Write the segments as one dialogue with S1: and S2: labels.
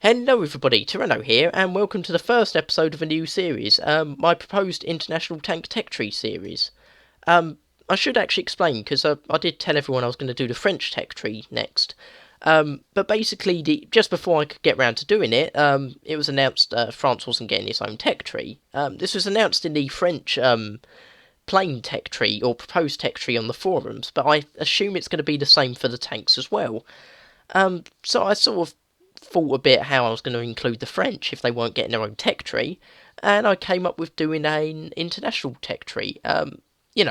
S1: Hello everybody, Toreno here, and welcome to the first episode of a new series, my proposed International Tank Tech Tree series. I should actually explain, because I did tell everyone I was going to do the French Tech Tree next. But basically, just before I could get round to doing it, it was announced France wasn't getting its own tech tree. This was announced in the French plain tech tree, or proposed tech tree on the forums, but I assume it's going to be the same for the tanks as well. So I sort of thought a bit how I was going to include the French if they weren't getting their own tech tree, and I came up with doing an international tech tree.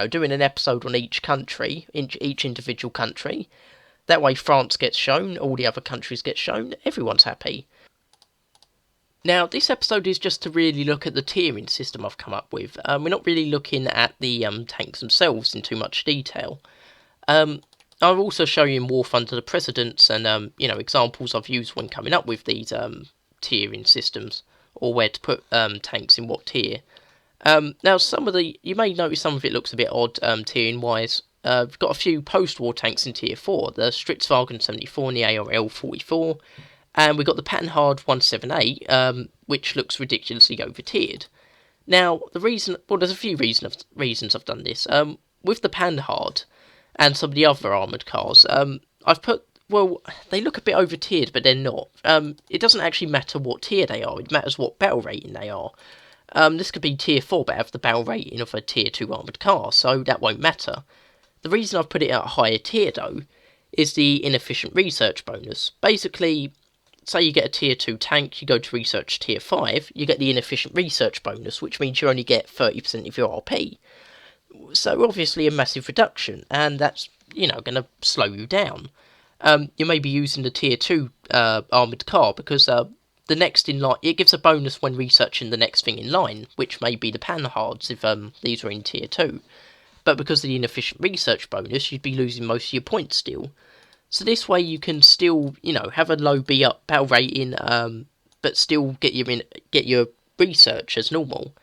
S1: Doing an episode on each country, each individual country. That way France gets shown, all the other countries get shown, everyone's happy. Now, this episode is just to really look at the tiering system I've come up with. We're not really looking at the tanks themselves in too much detail. I'll also show you in War Thunder the precedents and examples I've used when coming up with these tiering systems, or where to put tanks in what tier. Now, you may notice some of it looks a bit odd tiering wise. We've got a few post-war tanks in tier 4, the Stritzwagen 74 and the ARL 44, and we've got the Panhard 178, which looks ridiculously over-tiered. Now, there's a few reasons I've done this. With the Panhard and some of the other armoured cars, they look a bit over-tiered, but they're not. It doesn't actually matter what tier they are, it matters what battle rating they are. This could be tier 4, but have the battle rating of a tier 2 armoured car, so that won't matter. The reason I've put it at a higher tier, though, is the inefficient research bonus. Basically, say you get a tier 2 tank, you go to research tier 5, you get the inefficient research bonus, which means you only get 30% of your RP. So obviously a massive reduction, and that's, going to slow you down. You may be using the tier 2 armoured car, because the next in line, it gives a bonus when researching the next thing in line, which may be the Panhards if these are in tier 2. But because of the inefficient research bonus, you'd be losing most of your points still. So this way you can still, have a low battle rating, but still get your research as normal.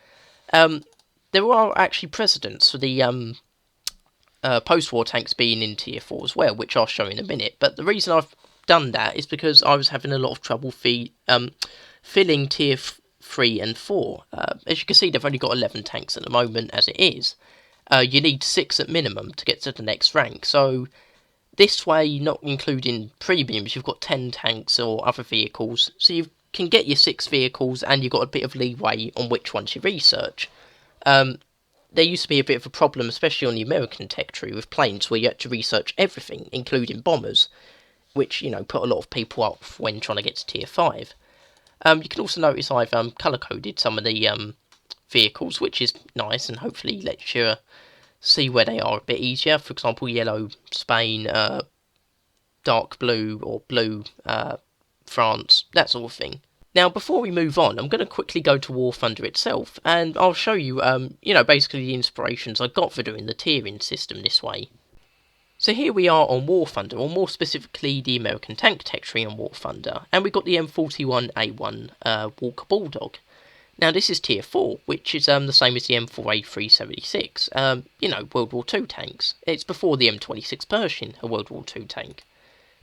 S1: There are actually precedents for the post-war tanks being in tier 4 as well, which I'll show in a minute. But the reason I've done that is because I was having a lot of trouble filling tier 3 and 4. As you can see, they've only got 11 tanks at the moment as it is. You need 6 at minimum to get to the next rank. So this way, not including premiums, you've got 10 tanks or other vehicles. So you can get your 6 vehicles, and you've got a bit of leeway on which ones you research. There used to be a bit of a problem, especially on the American tech tree, with planes where you had to research everything, including bombers, which, put a lot of people off when trying to get to tier 5. You can also notice I've colour-coded some of the vehicles, which is nice, and hopefully lets you see where they are a bit easier. For example, yellow, Spain, dark blue, or blue, France, that sort of thing. Now, before we move on, I'm going to quickly go to War Thunder itself, and I'll show you, basically the inspirations I got for doing the tiering system this way. So here we are on War Thunder, or more specifically the American Tank Tech Tree on War Thunder, and we've got the M41A1 Walker Bulldog. Now this is tier 4, which is the same as the M4A376, World War II tanks. It's before the M26 Pershing, a World War II tank.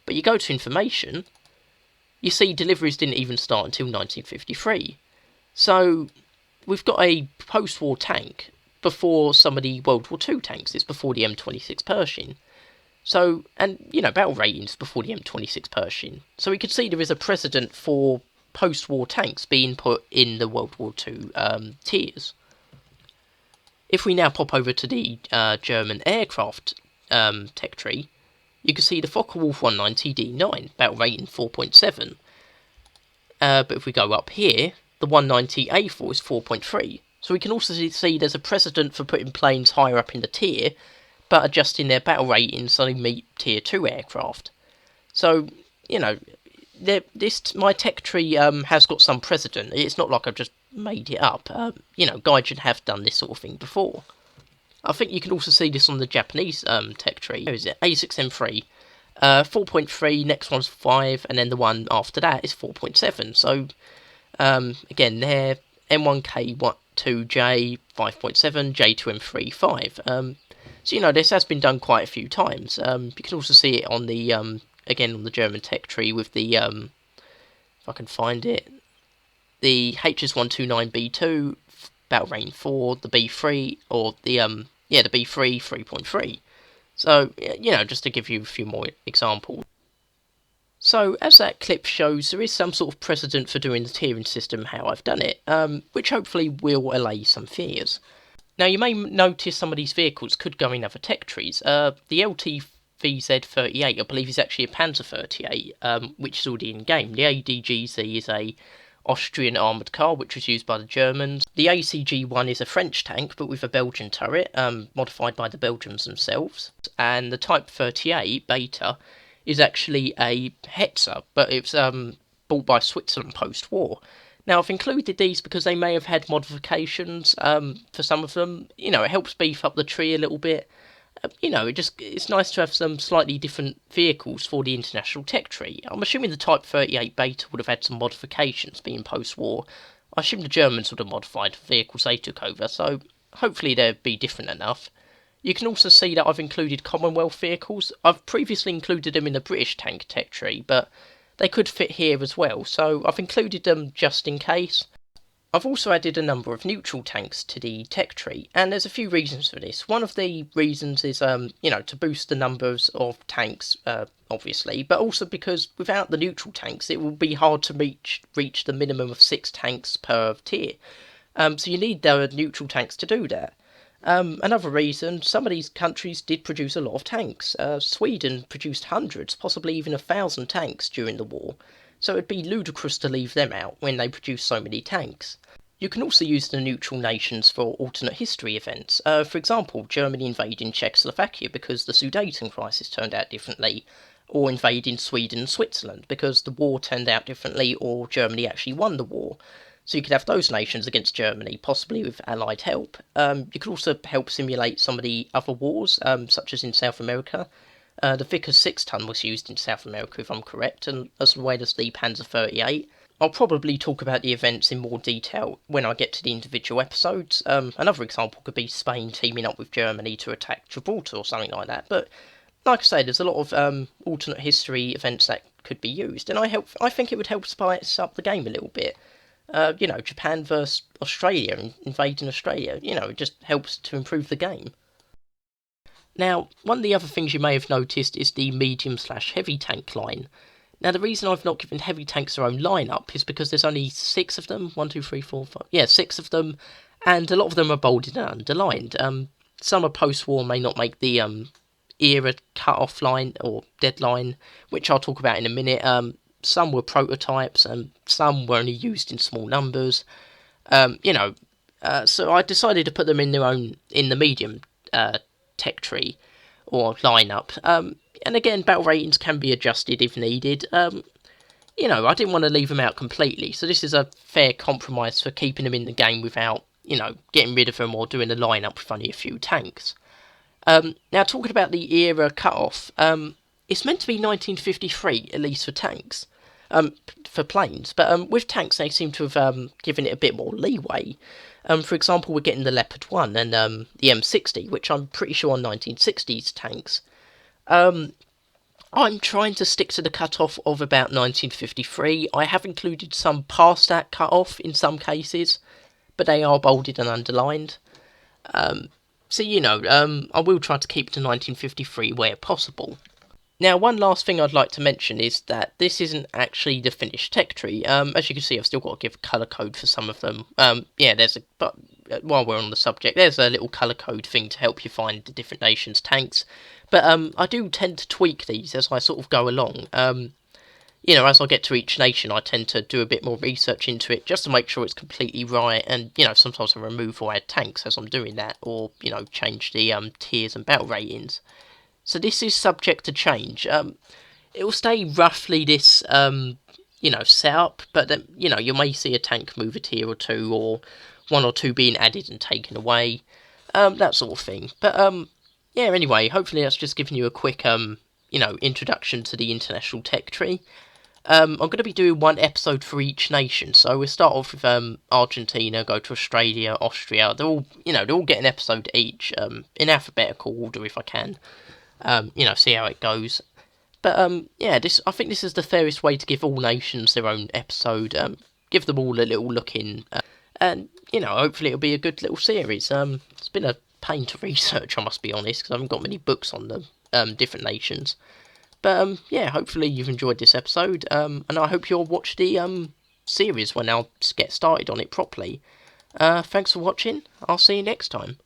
S1: But you go to information, you see deliveries didn't even start until 1953. So we've got a post-war tank before some of the World War II tanks. It's before the M26 Pershing. So, and, battle ratings before the M26 Pershing. So we could see there is a precedent for post-war tanks being put in the World War II tiers. If we now pop over to the German aircraft tech tree, you can see the Focke-Wulf 190 D9, battle rating 4.7. But if we go up here, the 190 A4 is 4.3. So we can also see there's a precedent for putting planes higher up in the tier, but adjusting their battle ratings so they meet tier 2 aircraft. So, my tech tree has got some precedent. It's not like I've just made it up. Guides should have done this sort of thing before. I think you can also see this on the Japanese tech tree. Where is it? A6M3. 4.3, next one's 5, and then the one after that is 4.7. So, again, there, M1K2J 5.7, J2M3 5. So, this has been done quite a few times. You can also see it on the, again, on the German tech tree with the if I can find it. The HS129B2, Battle Rain 4, the B3, or the B3 3.3. So, just to give you a few more examples. So, as that clip shows, there is some sort of precedent for doing the tiering system how I've done it, which hopefully will allay some fears. Now, you may notice some of these vehicles could go in other tech trees. The LTVZ38, I believe, is actually a Panzer 38, which is already in-game. The ADGZ is a Austrian armoured car, which was used by the Germans. The ACG-1 is a French tank, but with a Belgian turret, modified by the Belgians themselves. And the Type 38 Beta is actually a Hetzer, but it's bought by Switzerland post-war. Now, I've included these because they may have had modifications for some of them. It helps beef up the tree a little bit. It's nice to have some slightly different vehicles for the international tech tree. I'm assuming the Type 38 Beta would have had some modifications being post-war. I assume the Germans would have modified vehicles they took over, so hopefully they'd be different enough. You can also see that I've included Commonwealth vehicles. I've previously included them in the British tank tech tree, but they could fit here as well, so I've included them just in case. I've also added a number of neutral tanks to the tech tree, and there's a few reasons for this. One of the reasons is, to boost the numbers of tanks, obviously, but also because without the neutral tanks, it will be hard to reach the minimum of 6 tanks per tier. So you need the neutral tanks to do that. Another reason, some of these countries did produce a lot of tanks. Sweden produced hundreds, possibly even 1,000 tanks during the war, so it'd be ludicrous to leave them out when they produce so many tanks. You can also use the neutral nations for alternate history events. For example, Germany invading Czechoslovakia because the Sudeten crisis turned out differently, or invading Sweden and Switzerland because the war turned out differently or Germany actually won the war. So you could have those nations against Germany, possibly with Allied help. You could also help simulate some of the other wars, such as in South America. The Vickers 6-ton was used in South America, if I'm correct, and as well as the Panzer 38. I'll probably talk about the events in more detail when I get to the individual episodes. Another example could be Spain teaming up with Germany to attack Gibraltar or something like that. But like I say, there's a lot of alternate history events that could be used, and I think it would help spice up the game a little bit. Japan versus Australia and invading Australia, it just helps to improve the game. Now, one of the other things you may have noticed is the medium/heavy tank line. Now, the reason I've not given heavy tanks their own lineup is because there's only 6 of them. 1, 2, 3, 4, 5. Yeah, 6 of them, and a lot of them are bolded and underlined. Some are post-war, may not make the era cut-off line or deadline, which I'll talk about in a minute. Some were prototypes, and some were only used in small numbers. So I decided to put them in the medium tech tree or lineup. And again, battle ratings can be adjusted if needed. I didn't want to leave them out completely, so this is a fair compromise for keeping them in the game without, getting rid of them or doing a lineup with only a few tanks. Now, talking about the era cut-off, it's meant to be 1953, at least for tanks. For planes, but with tanks they seem to have given it a bit more leeway. For example, we're getting the Leopard 1 and the M60, which I'm pretty sure are 1960s tanks. I'm trying to stick to the cut-off of about 1953. I have included some past that cut-off in some cases, but they are bolded and underlined. I will try to keep to 1953 where possible. Now, one last thing I'd like to mention is that this isn't actually the finished tech tree. As you can see, I've still got to give colour code for some of them. But while we're on the subject, there's a little colour code thing to help you find the different nations' tanks. But I do tend to tweak these as I sort of go along. As I get to each nation, I tend to do a bit more research into it just to make sure it's completely right. And, sometimes I remove or add tanks as I'm doing that, or, change the tiers and battle ratings. So this is subject to change. It will stay roughly this, setup, but then, you may see a tank move a tier or two, or 1 or 2 being added and taken away, that sort of thing. But, anyway, hopefully that's just given you a quick, introduction to the international tech tree. I'm going to be doing 1 episode for each nation, so we'll start off with Argentina, go to Australia, Austria. They're all get an episode each, in alphabetical order if I can. See how it goes. But yeah, I think this is the fairest way to give all nations their own episode. Give them all a little look in, and hopefully it'll be a good little series. It's been a pain to research, I must be honest, because I haven't got many books on the different nations. But yeah, hopefully you've enjoyed this episode, and I hope you'll watch the series when I'll get started on it properly. Thanks for watching. I'll see you next time.